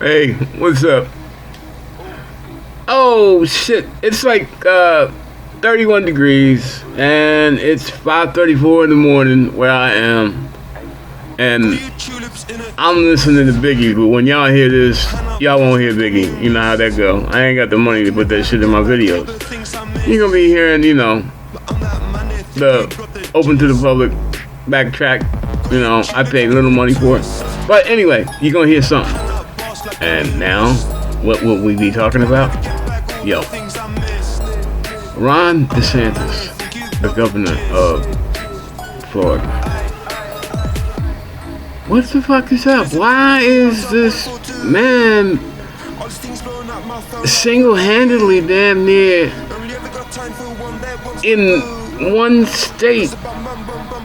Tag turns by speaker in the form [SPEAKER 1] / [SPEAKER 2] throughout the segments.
[SPEAKER 1] Hey, what's up? Oh shit! It's like 31 degrees, and it's 5:34 in the morning where I am, and I'm listening to Biggie. But when y'all hear this, y'all won't hear Biggie. You know how that go. I ain't got the money to put that shit in my videos. You're gonna be hearing, the open to the public backtrack. I paid little money for it. But anyway, you're gonna hear something. And now, what will we be talking about? Yo, Ron Desantis, the governor of Florida. What the fuck is up? Why is this man single-handedly damn near in one state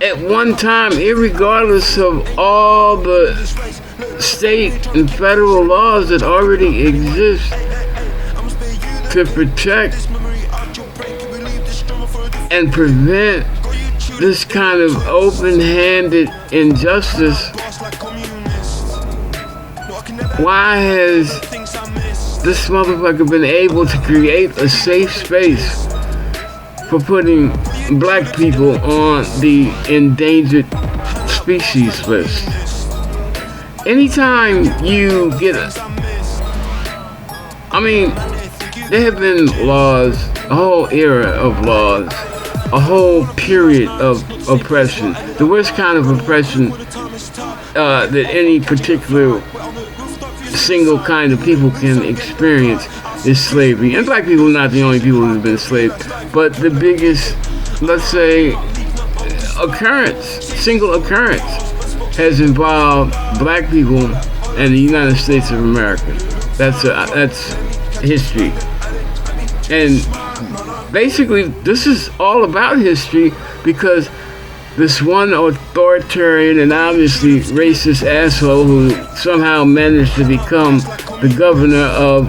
[SPEAKER 1] at one time, irregardless of all the state and federal laws that already exist to protect and prevent this kind of open-handed injustice? Why has this motherfucker been able to create a safe space for putting black people on the endangered species list? Anytime you get there have been laws, a whole era of laws, a whole period of oppression. The worst kind of oppression that any particular single kind of people can experience is slavery. And black people are not the only people who have been enslaved, but the biggest, let's say, single occurrence has involved black people and the United States of America. That's history. And basically, this is all about history because this one authoritarian and obviously racist asshole who somehow managed to become the governor of,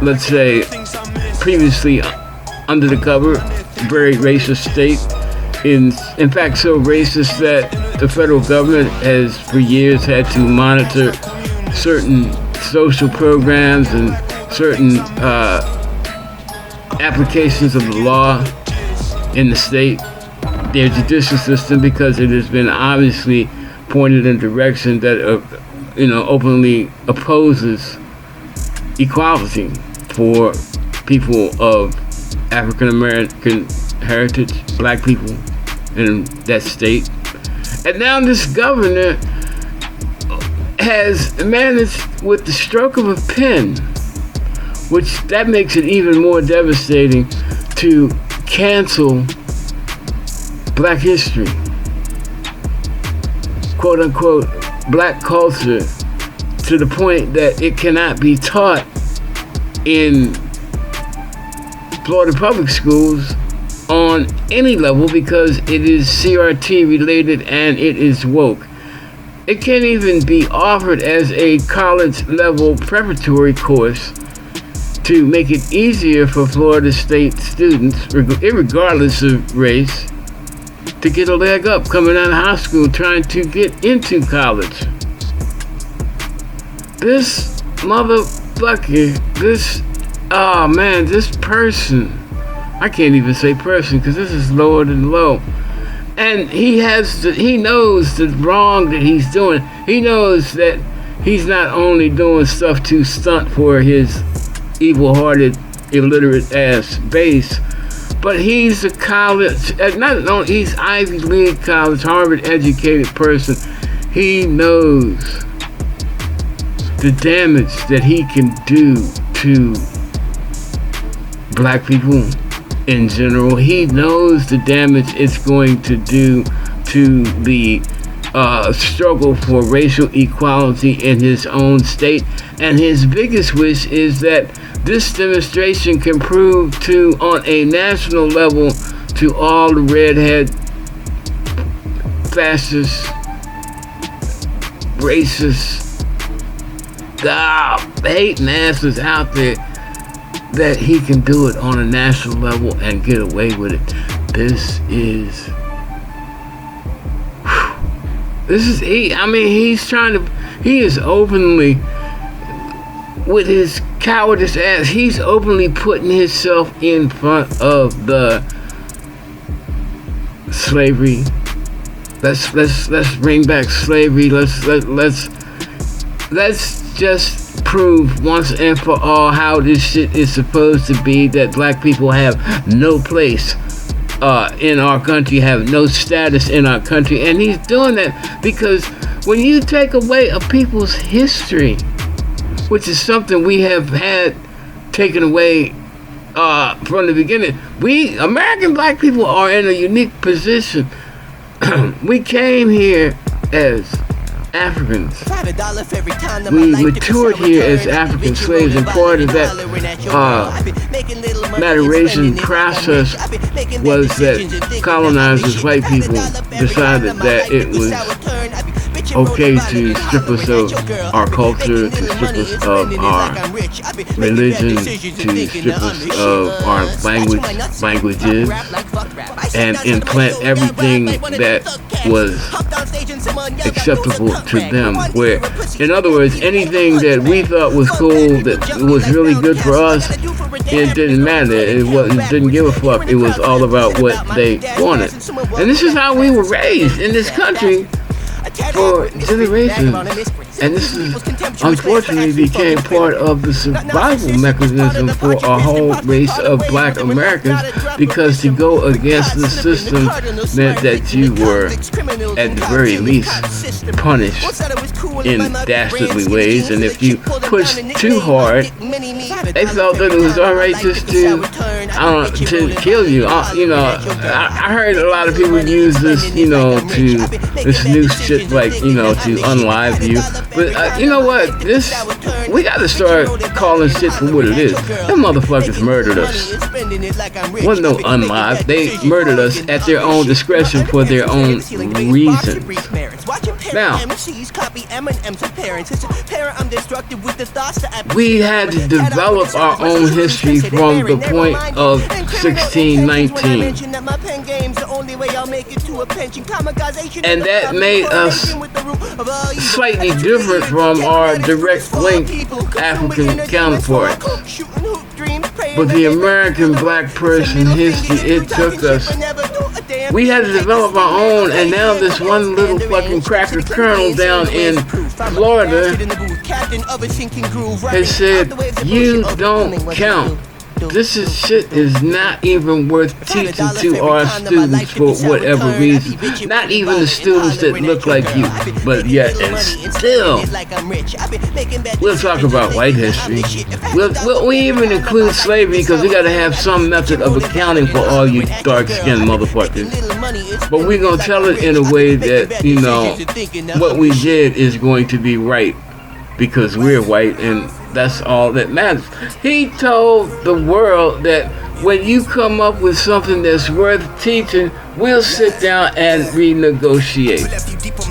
[SPEAKER 1] let's say, previously under the cover, very racist state. In fact, so racist that the federal government has for years had to monitor certain social programs and certain applications of the law in the state, their judicial system, because it has been obviously pointed in a direction that openly opposes equality for people of African American heritage, black people in that state. And now this governor has managed, with the stroke of a pen, which that makes it even more devastating, to cancel black history, quote unquote black culture, to the point that it cannot be taught in Florida public schools on any level because it is CRT related and it is woke. It can't even be offered as a college level preparatory course to make it easier for Florida State students, regardless of race, to get a leg up coming out of high school trying to get into college. This motherfucker, this person, I can't even say person because this is lower than low. And he knows the wrong that he's doing. He knows that he's not only doing stuff to stunt for his evil-hearted, illiterate ass base, but he's a college, he's Ivy League college, Harvard educated person. He knows the damage that he can do to black people in general. He knows the damage it's going to do to the struggle for racial equality in his own state. And his biggest wish is that this demonstration can prove on a national level, to all the redhead, fascist, racist, hating asses out there, that he can do it on a national level and get away with it. He is openly with his cowardice ass, he's openly putting himself in front of the slavery. Let's bring back slavery. Let's just prove once and for all how this shit is supposed to be, that black people have no place in our country, have no status in our country. And he's doing that because when you take away a people's history, which is something we have had taken away from the beginning, we American black people are in a unique position. We came here as Africans. We matured here as African slaves, and part of that maturation process was that colonizers, white people, decided that it was okay to strip us of our culture, to strip us of our religion, to strip us of our languages, and implant everything that was acceptable to them. Where, in other words, anything that we thought was cool, that was really good for us, it didn't matter. It didn't give a fuck. It was all about what they wanted. And this is how we were raised in this country for generations, and this is unfortunately became part of the survival mechanism for a whole race of black Americans, because to go against the system meant that you were at the very least punished in dastardly ways, and if you pushed too hard, they felt that it was alright just to kill you. I heard a lot of people use this, this new shit, like, to unlive you. But you know what? We gotta start calling shit for what it is. Them motherfuckers murdered us. Wasn't no unlive. They murdered us at their own discretion for their own reasons. Now, we had to develop our own history from the point of 1619. And that made us slightly different from our direct link African counterparts. But the American black person history, it took us. We had to develop our own, and now this one little fucking cracker colonel down in Florida has said, you don't count. This shit is not even worth teaching to our students for whatever reason. Not even the students that look like you. But yet, and still, we'll talk about white history. We even include slavery because we got to have some method of accounting for all you dark-skinned motherfuckers. But we're going to tell it in a way that, what we did is going to be right because we're white, and that's all that matters. He told the world that when you come up with something that's worth teaching, we'll sit down and renegotiate.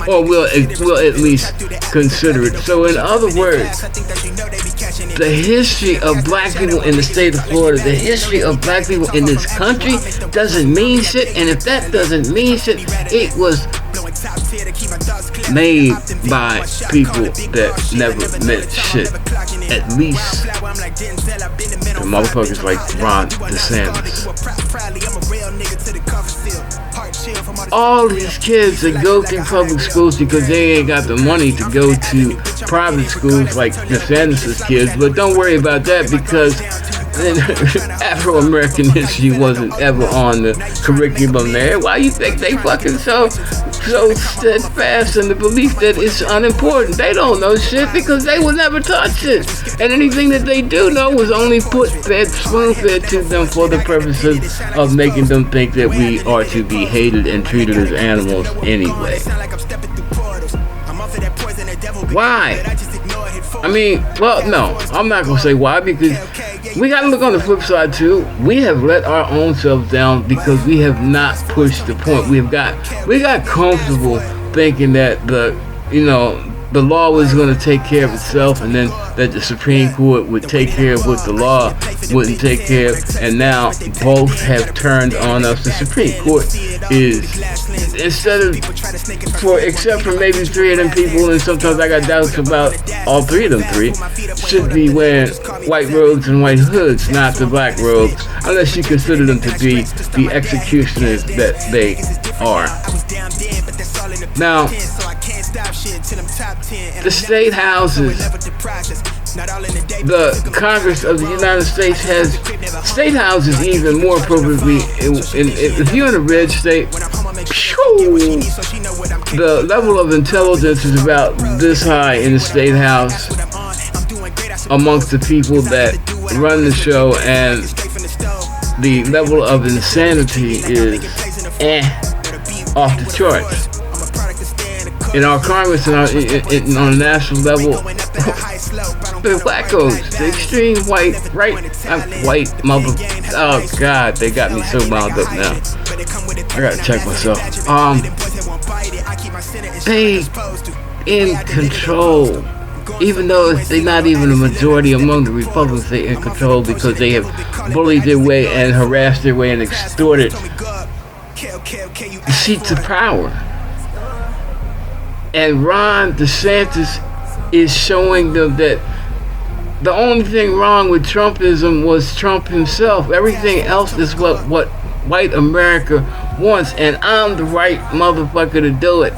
[SPEAKER 1] Or we'll at least consider it. So in other words, the history of black people in the state of Florida, the history of black people in this country doesn't mean shit. And if that doesn't mean shit, it was made by people that never meant shit. At least the motherfuckers like Ron Desantis. All these kids that go through public schools because they ain't got the money to go to private schools like DeSantis' kids, but don't worry about that because Afro-American history wasn't ever on the curriculum there. Why you think they fucking so steadfast in the belief that it's unimportant? They don't know shit because they were never taught shit. And anything that they do know was only spoon-fed to them for the purposes of making them think that we are to be hated and treated as animals anyway. Why? I mean, well, no, I'm not going to say why, because we got to look on the flip side too. We have let our own selves down because we have not pushed the point. We got comfortable thinking that the law was going to take care of itself, and then that the Supreme Court would take care of what the law wouldn't take care of, and now both have turned on us. The Supreme Court is, except for maybe three of them people, and sometimes I got doubts about all three of them three, should be wearing white robes and white hoods, not the black robes, unless you consider them to be the executioners that they are. Now, the state houses, the Congress of the United States has state houses even more appropriately. If you're in a red state, the level of intelligence is about this high in the state house amongst the people that run the show, and the level of insanity is off the charts. In our Congress and on a national level, the blackos, the extreme white, white mother. Oh God, they got me so wound up now. I gotta check myself. They in control. Even though they're not even a majority among the Republicans, they're in control because they have bullied their way and harassed their way and extorted seats of power. And Ron Desantis is showing them that the only thing wrong with Trumpism was Trump himself. Everything else is what white America wants, and I'm the right motherfucker to do it.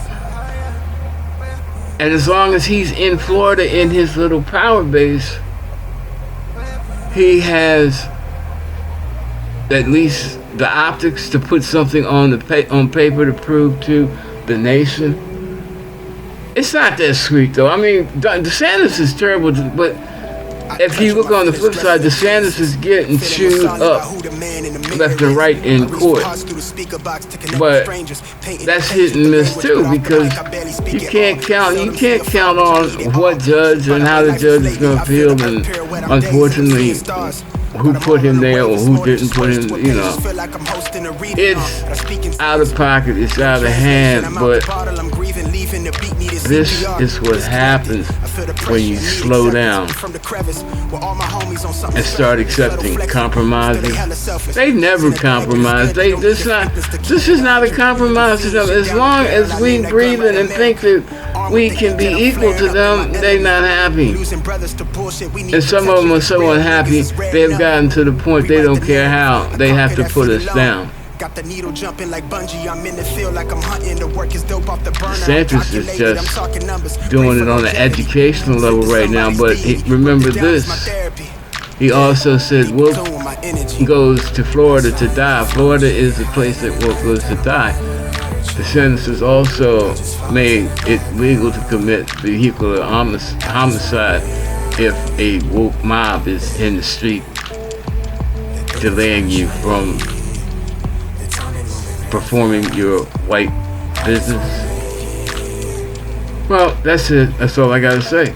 [SPEAKER 1] And as long as he's in Florida in his little power base, he has at least the optics to put something on paper to prove to the nation. It's not that sweet, though. I mean, DeSantis is terrible, but if you look on the flip side, DeSantis is getting chewed up left and right in court. But that's hit and miss too, because you can't count on what judge and how the judge is going to feel, and unfortunately, who put him there or who didn't put him, It's out of pocket, it's out of hand, but this is what happens when you slow down and start accepting compromises. They never compromise. This is not a compromise to them. As long as we breathe in and think that we can be equal to them, they're not happy. And some of them are so unhappy, they've gotten to the point they don't care how. They have to put us down. Got the needle jumping like bungee. I'm in the field like I'm hunting. The work is dope off the burner. DeSantis is just doing it on an educational level right now. But remember this. He also said Wolf goes to Florida to die. Florida is the place that Wolf goes to die. DeSantis has also made it legal to commit vehicular homicide if a woke mob is in the street delaying you from performing your white business. Well, that's it. That's all I gotta say.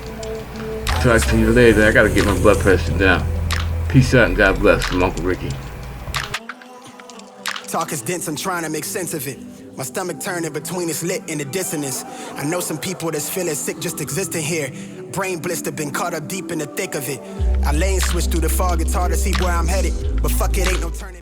[SPEAKER 1] Talk to you later. I gotta get my blood pressure down. Peace out and God bless from Uncle Ricky.
[SPEAKER 2] Talk is dense, I'm trying to make sense of it. My stomach turning between its lit and the dissonance. I know some people that's feeling sick just existing here. Brain blister, been caught up deep in the thick of it. I lane switch through the fog, it's hard to see where I'm headed. But fuck it, ain't no turning.